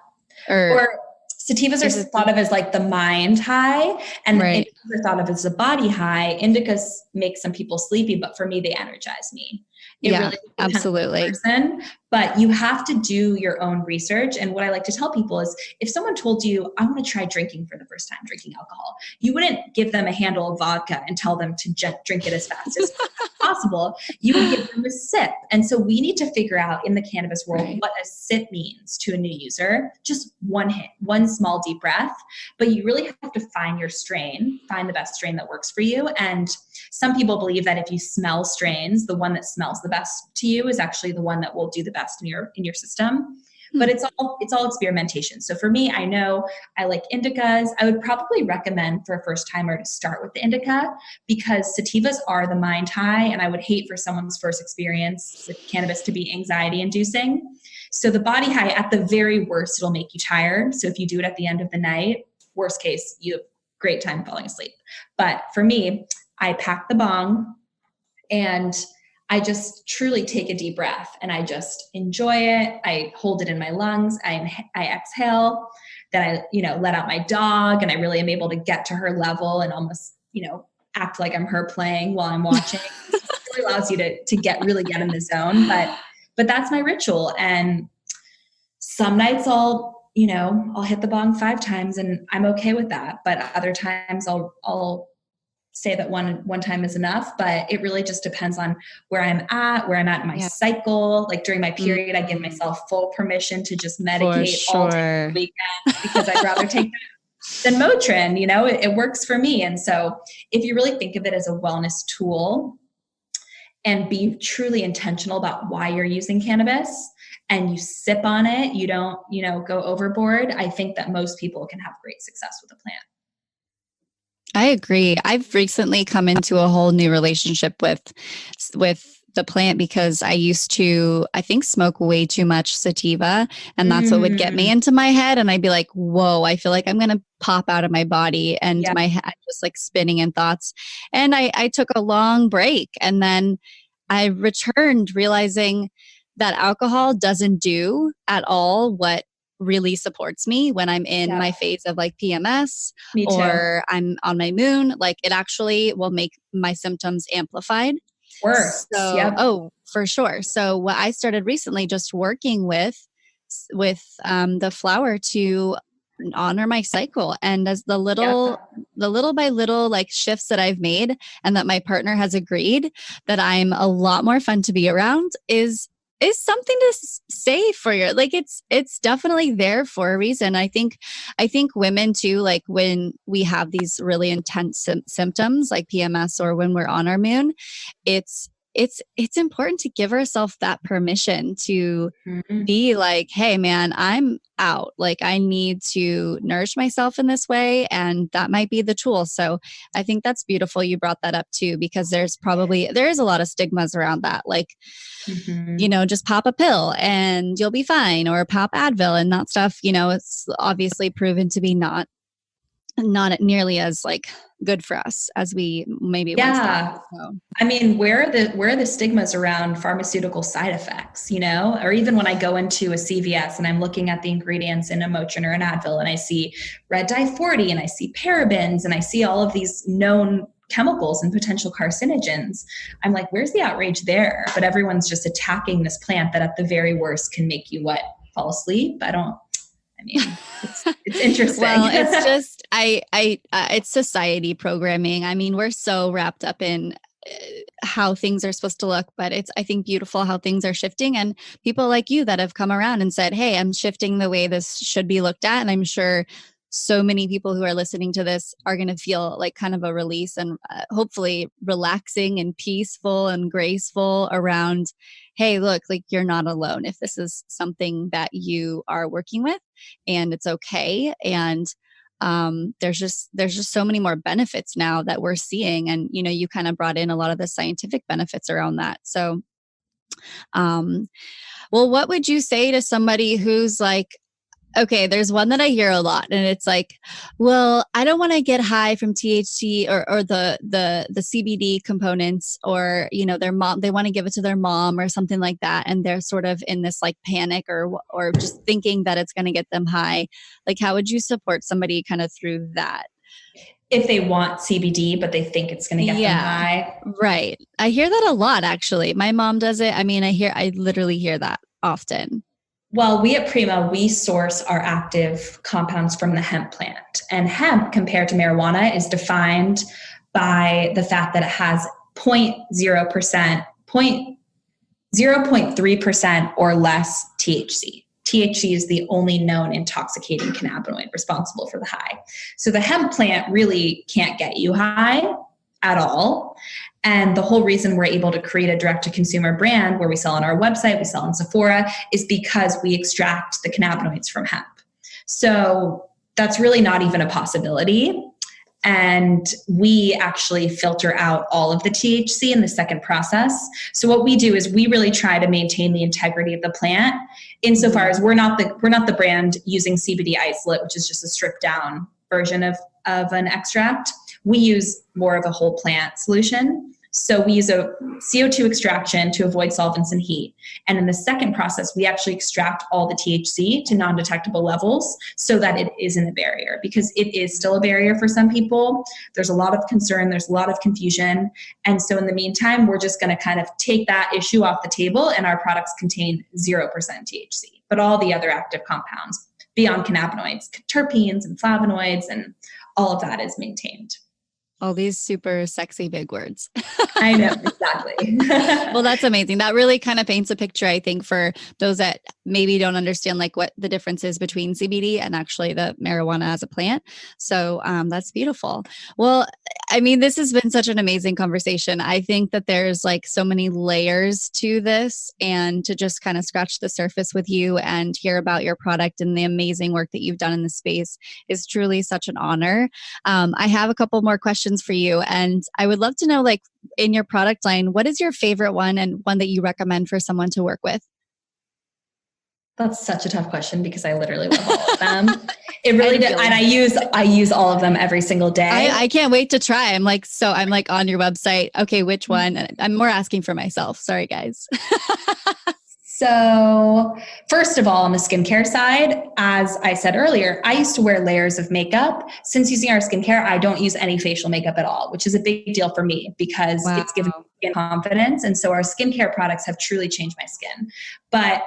Or sativas are thought of as like the mind high, and indicas are thought of as the body high. Indicas make some people sleepy, but for me, they energize me. It really depends absolutely. on the person, but you have to do your own research. And what I like to tell people is if someone told you, I want to try drinking for the first time, drinking alcohol, you wouldn't give them a handle of vodka and tell them to drink it as fast as possible. You would give them a sip. And so we need to figure out in the cannabis world what a sip means to a new user. Just one hit, one small deep breath, but you really have to find your strain, find the best strain that works for you. And some people believe that if you smell strains, the one that smells the best to you is actually the one that will do the best in your system. But it's all experimentation. So for me, I know I like indicas. I would probably recommend for a first timer to start with the indica because sativas are the mind high, and I would hate for someone's first experience with cannabis to be anxiety inducing. So the body high, at the very worst, it'll make you tired. So if you do it at the end of the night, worst case, you have great time falling asleep. But for me, I pack the bong and I just truly take a deep breath and I just enjoy it. I hold it in my lungs. I exhale. Then I, let out my dog, and I really am able to get to her level and almost, act like I'm her playing while I'm watching. It really allows you to really get in the zone. But that's my ritual. And some nights I'll hit the bong 5 times and I'm okay with that. But other times I'll say that one time is enough, but it really just depends on where I'm at in my cycle. Like during my period, I give myself full permission to just medicate all day the weekend because I'd rather take that than Motrin. It works for me. And so if you really think of it as a wellness tool and be truly intentional about why you're using cannabis and you sip on it, you don't, go overboard. I think that most people can have great success with a plant. I agree. I've recently come into a whole new relationship with the plant because I used to, I think, smoke way too much sativa, and that's what would get me into my head. And I'd be like, whoa, I feel like I'm going to pop out of my body, and my head just like spinning in thoughts. And I took a long break, and then I returned realizing that alcohol doesn't do at all what really supports me when I'm in my phase of like PMS or I'm on my moon. Like it actually will make my symptoms amplified. Worse. Oh, for sure. So what I started recently, just working with the flower to honor my cycle, and as the little by little like shifts that I've made and that my partner has agreed that I'm a lot more fun to be around is something to say for your, like, it's definitely there for a reason. I think women too, like when we have these really intense symptoms like PMS or when we're on our moon, it's it's important to give ourselves that permission to Mhm. be like, hey man, I'm out. Like I need to nourish myself in this way. And that might be the tool. So I think that's beautiful. You brought that up too, because there is a lot of stigmas around that. Like, Mhm. just pop a pill and you'll be fine, or pop Advil and that stuff, it's obviously proven to be not nearly as like good for us as we maybe once thought. Yeah. So. I mean, where are the stigmas around pharmaceutical side effects, or even when I go into a CVS and I'm looking at the ingredients in a Motrin or an Advil and I see red dye 40 and I see parabens and I see all of these known chemicals and potential carcinogens, I'm like, where's the outrage there? But everyone's just attacking this plant that at the very worst can make you fall asleep. It's interesting. Well, it's just, it's society programming. I mean, we're so wrapped up in how things are supposed to look, but it's, I think, beautiful how things are shifting, and people like you that have come around and said, hey, I'm shifting the way this should be looked at. And I'm sure so many people who are listening to this are going to feel like kind of a release and hopefully relaxing and peaceful and graceful around, hey, look, like you're not alone if this is something that you are working with, and it's okay. And there's just so many more benefits now that we're seeing, and you kind of brought in a lot of the scientific benefits around that. So well, what would you say to somebody who's like, okay, there's one that I hear a lot, and it's like, well, I don't want to get high from THC or the CBD components, or their mom, they want to give it to their mom or something like that, and they're sort of in this like panic or just thinking that it's going to get them high. Like, how would you support somebody kind of through that? If they want CBD, but they think it's going to get them high. Right. I hear that a lot, actually. My mom does it. I mean, I literally hear that often. Well, we at Prima, we source our active compounds from the hemp plant. And hemp, compared to marijuana, is defined by the fact that it has 0.0%, 0.3% or less THC. THC is the only known intoxicating cannabinoid responsible for the high. So the hemp plant really can't get you high at all. And the whole reason we're able to create a direct-to-consumer brand where we sell on our website, we sell on Sephora, is because we extract the cannabinoids from hemp. So that's really not even a possibility. And we actually filter out all of the THC in the second process. So what we do is we really try to maintain the integrity of the plant, insofar as we're not the brand using CBD isolate, which is just a stripped down version of an extract. We use more of a whole plant solution. So we use a CO2 extraction to avoid solvents and heat. And in the second process, we actually extract all the THC to non-detectable levels so that it isn't a barrier, because it is still a barrier for some people. There's a lot of concern, there's a lot of confusion. And so in the meantime, we're just going to kind of take that issue off the table, and our products contain 0% THC. But all the other active compounds beyond cannabinoids, terpenes and flavonoids, and all of that is maintained. All these super sexy big words. I know, exactly. Well, that's amazing. That really kind of paints a picture, I think, for those that maybe don't understand like what the difference is between CBD and actually the marijuana as a plant. So that's beautiful. Well, I mean, this has been such an amazing conversation. I think that there's like so many layers to this, and to just kind of scratch the surface with you and hear about your product and the amazing work that you've done in the space is truly such an honor. I have a couple more questions for you, and I would love to know, like, in your product line, what is your favorite one and one that you recommend for someone to work with? That's such a tough question because I literally love all of them. It really did, and I use all of them every single day. I can't wait to try. I'm like on your website. Okay, which one? I'm more asking for myself. Sorry, guys. So first of all, on the skincare side, as I said earlier, I used to wear layers of makeup. Since using our skincare, I don't use any facial makeup at all, which is a big deal for me because it's given me skin confidence. And so our skincare products have truly changed my skin. But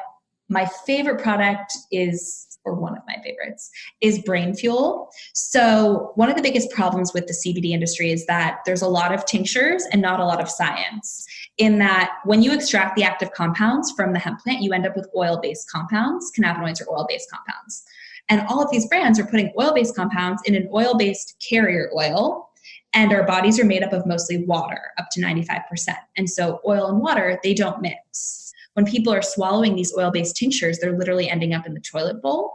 my favorite product is, or one of my favorites, is Brain Fuel. So one of the biggest problems with the CBD industry is that there's a lot of tinctures and not a lot of science. In that when you extract the active compounds from the hemp plant, you end up with oil-based compounds. Cannabinoids are oil-based compounds. And all of these brands are putting oil-based compounds in an oil-based carrier oil. And our bodies are made up of mostly water, up to 95%. And so oil and water, they don't mix. When people are swallowing these oil-based tinctures, they're literally ending up in the toilet bowl.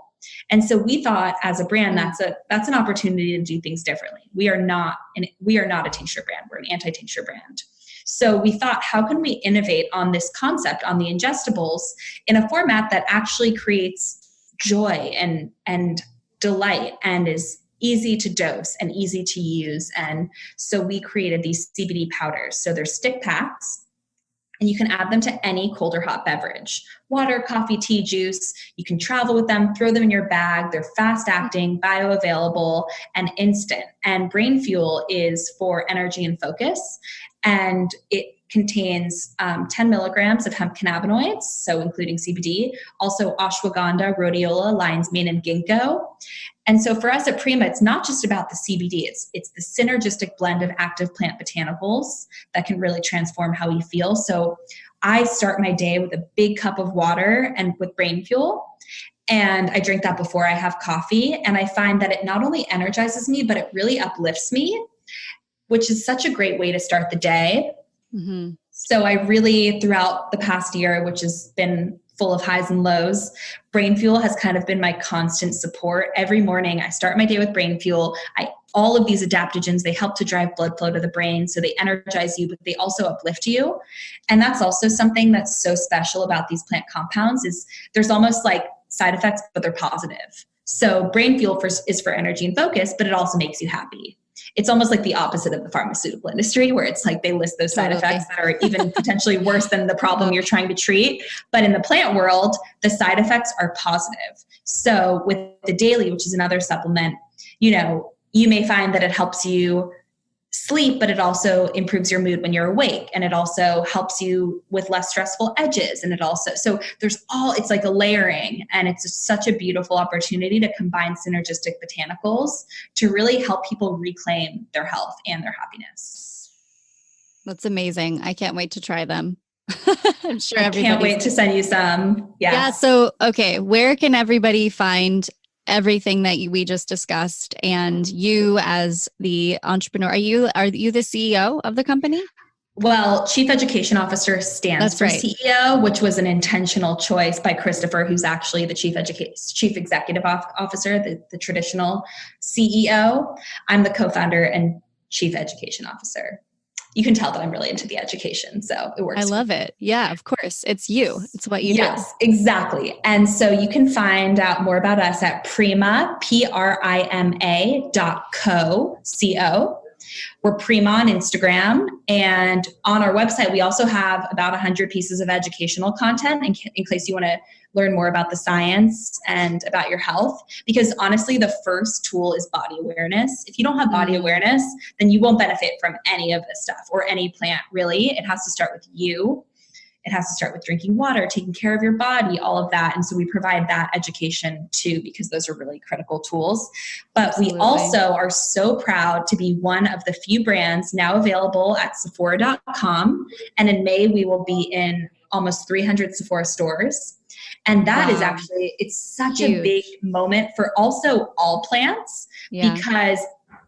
And so we thought as a brand, that's an opportunity to do things differently. We are not a tincture brand. We're an anti-tincture brand. So we thought, how can we innovate on this concept, on the ingestibles, in a format that actually creates joy and delight and is easy to dose and easy to use. And so we created these CBD powders. So they're stick packs, and you can add them to any cold or hot beverage, water, coffee, tea, juice. You can travel with them, throw them in your bag. They're fast acting, bioavailable, and instant. And Brain Fuel is for energy and focus. And it contains 10 milligrams of hemp cannabinoids, so including CBD, also ashwagandha, rhodiola, lion's mane, and ginkgo. And so for us at Prima, it's not just about the CBD, it's the synergistic blend of active plant botanicals that can really transform how we feel. So I start my day with a big cup of water and with Brain Fuel. And I drink that before I have coffee. And I find that it not only energizes me, but it really uplifts me, which is such a great way to start the day. Mm-hmm. So I really, throughout the past year, which has been full of highs and lows, Brain Fuel has kind of been my constant support. Every morning I start my day with Brain Fuel. All of these adaptogens, they help to drive blood flow to the brain. So they energize you, but they also uplift you. And that's also something that's so special about these plant compounds is there's almost like side effects, but they're positive. So Brain Fuel is for energy and focus, but it also makes you happy. It's almost like the opposite of the pharmaceutical industry, where it's like they list those side effects that are even potentially worse than the problem you're trying to treat. But in the plant world, the side effects are positive. So with the daily, which is another supplement, you may find that it helps you sleep, but it also improves your mood when you're awake. And it also helps you with less stressful edges. And so it's like a layering, and it's just such a beautiful opportunity to combine synergistic botanicals to really help people reclaim their health and their happiness. That's amazing. I can't wait to try them. I'm sure I can't wait to send you some. Yeah. So, okay. Where can everybody find everything that we just discussed? And you as the entrepreneur, are you the CEO of the company? Well, Chief Education Officer stands for CEO, which was an intentional choice by Christopher, who's actually the Chief Executive Officer, the traditional CEO. I'm the co-founder and Chief Education Officer. You can tell that I'm really into the education, so it works. I love it. Yeah, of course. It's you. It's what you do. Yes, exactly. And so you can find out more about us at Prima, PRIMA.co. We're Prima on Instagram. And on our website, we also have about 100 pieces of educational content in case you want to learn more about the science and about your health. Because honestly, the first tool is body awareness. If you don't have body awareness, then you won't benefit from any of this stuff or any plant, really. It has to start with you. It has to start with drinking water, taking care of your body, all of that. And so we provide that education too, because those are really critical tools. But Absolutely. We also are so proud to be one of the few brands now available at Sephora.com. And in May, we will be in almost 300 Sephora stores. And that is actually, it's such a big moment for also all plants because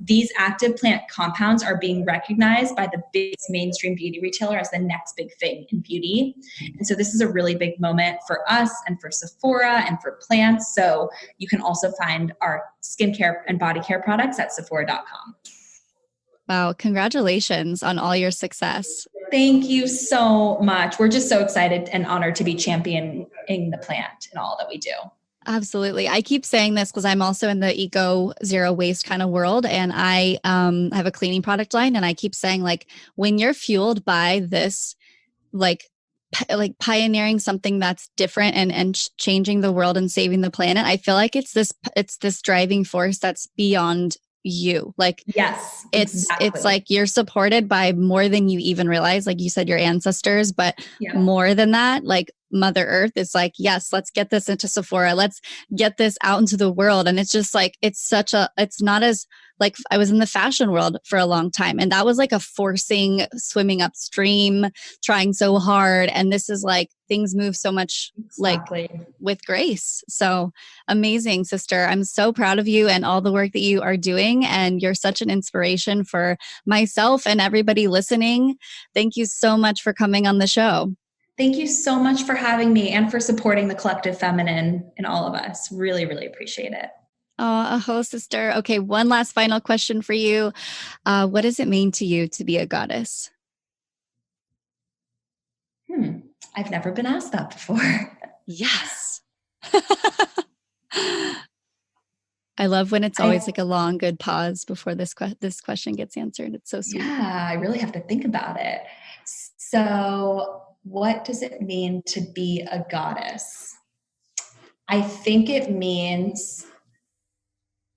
these active plant compounds are being recognized by the biggest mainstream beauty retailer as the next big thing in beauty. And so this is a really big moment for us and for Sephora and for plants. So you can also find our skincare and body care products at Sephora.com. Wow. Congratulations on all your success. Thank you so much. We're just so excited and honored to be championing the plant in all that we do. Absolutely. I keep saying this because I'm also in the eco zero waste kind of world. And I have a cleaning product line. And I keep saying, like, when you're fueled by this, like pioneering something that's different and changing the world and saving the planet, I feel like it's this driving force that's beyond you. Like, yes, it's like you're supported by more than you even realize. Like you said, your ancestors, but more than that, like Mother Earth is like, yes, let's get this into Sephora. Let's get this out into the world. And it's just like, it's not as like, I was in the fashion world for a long time, and that was like a forcing, swimming upstream, trying so hard. And this is like, things move so much like with grace. So amazing, sister. I'm so proud of you and all the work that you are doing. And you're such an inspiration for myself and everybody listening. Thank you so much for coming on the show. Thank you so much for having me and for supporting the collective feminine in all of us. Really, really appreciate it. Oh, sister. Okay, one last final question for you. What does it mean to you to be a goddess? I've never been asked that before. Yes. I love when it's always like a long, good pause before this question gets answered. It's so sweet. Yeah, I really have to think about it. So, what does it mean to be a goddess? I think it means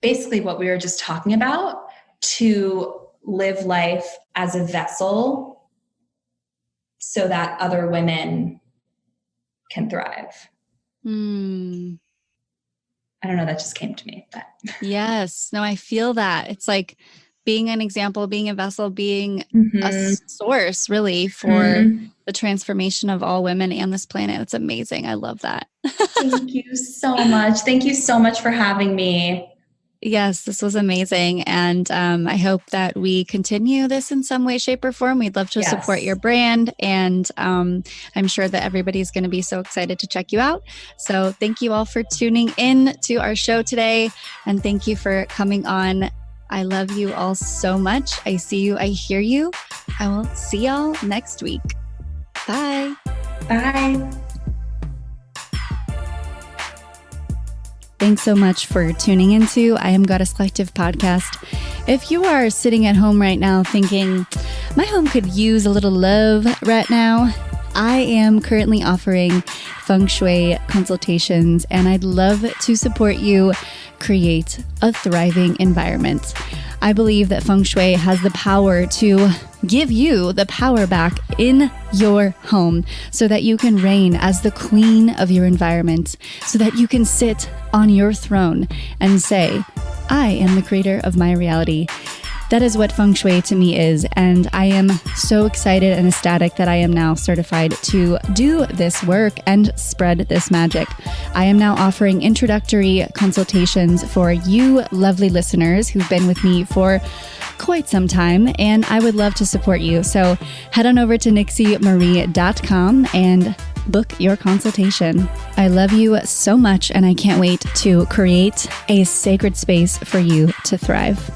basically what we were just talking about, to live life as a vessel so that other women can thrive. I don't know, that just came to me. But. Yes. No, I feel that. It's like being an example, being a vessel, being a source really for the transformation of all women and this planet. It's amazing. I love that. Thank you so much. Thank you so much for having me. Yes, this was amazing. And I hope that we continue this in some way, shape, or form. We'd love to support your brand. And I'm sure that everybody's going to be so excited to check you out. So thank you all for tuning in to our show today. And thank you for coming on. I love you all so much. I see you. I hear you. I will see y'all next week. Bye. Bye. Thanks so much for tuning into I Am Goddess Collective podcast. If you are sitting at home right now thinking, my home could use a little love right now, I am currently offering feng shui consultations, and I'd love to support you create a thriving environment. I believe that feng shui has the power to give you the power back in your home so that you can reign as the queen of your environment, so that you can sit on your throne and say, I am the creator of my reality. That is what feng shui to me is, and I am so excited and ecstatic that I am now certified to do this work and spread this magic. I am now offering introductory consultations for you lovely listeners who've been with me for quite some time, and I would love to support you. So head on over to nixiemarie.com and book your consultation. I love you so much, and I can't wait to create a sacred space for you to thrive.